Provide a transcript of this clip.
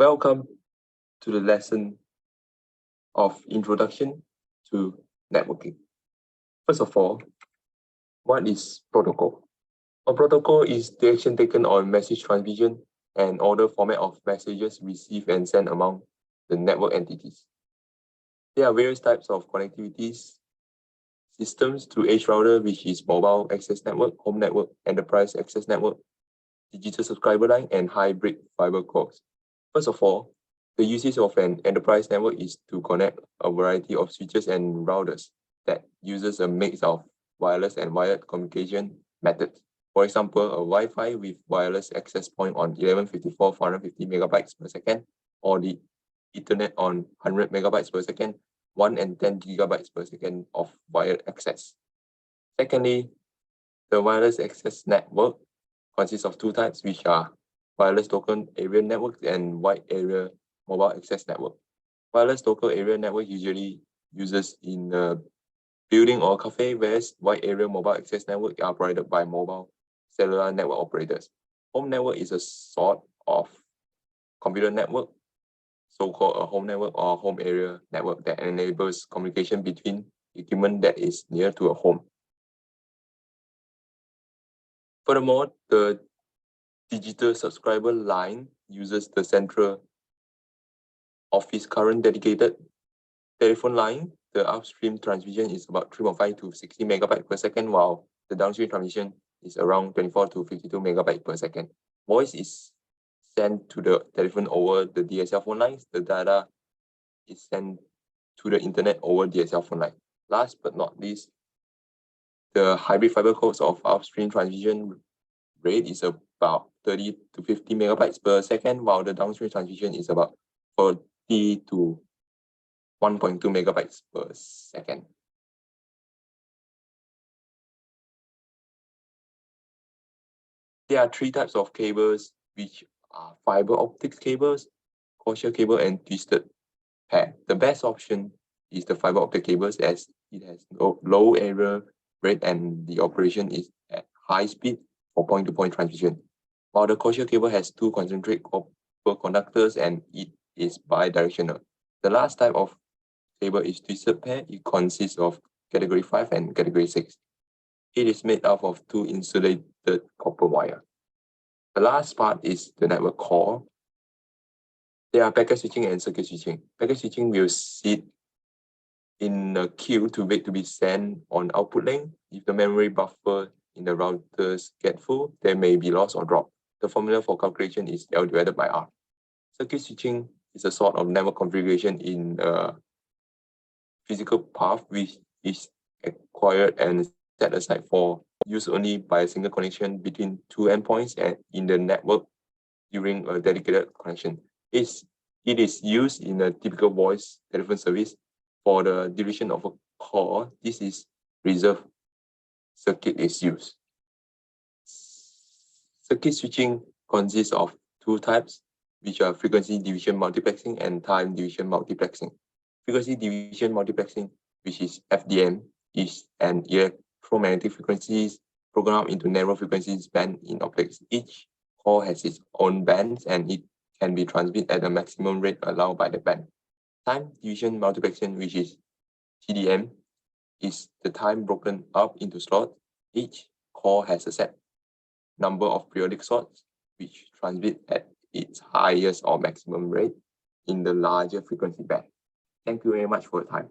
Welcome to the lesson of Introduction to Networking. First of all, what is protocol? A protocol is the action taken on message transmission and order format of messages received and sent among the network entities. There are various types of connectivities systems through edge router, which is mobile access network, home network, enterprise access network, digital subscriber line, and hybrid fiber coax. First of all, the usage of an enterprise network is to connect a variety of switches and routers that uses a mix of wireless and wired communication methods. For example, a Wi-Fi with wireless access point on 1154 450 megabytes per second, or the Ethernet on 100 megabytes per second, 1 and 10 gigabytes per second of wired access. Secondly, the wireless access network consists of two types, which are wireless local area network and wide area mobile access network. Wireless local area network usually uses in a building or cafe, whereas wide area mobile access network are provided by mobile cellular network operators. Home network is a sort of computer network, so-called a home network or home area network that enables communication between equipment that is near to a home. Furthermore, the digital subscriber line uses the central office current dedicated telephone line. The upstream transmission is about 3.5 to 60 megabytes per second, while the downstream transmission is around 24 to 52 megabytes per second. Voice is sent to the telephone over the DSL phone lines. The data is sent to the internet over DSL phone line. Last but not least, the hybrid fiber coax of upstream transmission rate is about 30 to 50 megabytes per second, while the downstream transmission is about 40 to 1.2 megabytes per second. There are three types of cables, which are fiber optics cables, coaxial cable, and twisted pair. The best option is the fiber optic cables, as it has low error rate and the operation is at high speed for point-to-point transmission. While the coaxial cable has two concentric copper conductors and it is bidirectional. The last type of cable is twisted pair. It consists of category 5 and category 6. It is made up of two insulated copper wire. The last part is the network core. There are packet switching and circuit switching. Packet switching will sit in a queue to wait to be sent on output link. If the memory buffer in the routers get full, there may be loss or drop. The formula for calculation is L divided by R. Circuit switching is a sort of network configuration in a physical path which is acquired and set aside for use only by a single connection between two endpoints and in the network during a dedicated connection. It is used in a typical voice telephone service. For the duration of a call, this is reserved circuit is used. Circuit switching consists of two types, which are frequency division multiplexing and time division multiplexing. Frequency division multiplexing, which is FDM, is an electromagnetic frequencies programmed into narrow frequencies band in optics. Each call has its own bands and it can be transmitted at the maximum rate allowed by the band. Time division multiplexing, which is TDM, is the time broken up into slots. Each call has a set number of periodic slots, which transmit at its highest or maximum rate in the larger frequency band. Thank you very much for your time.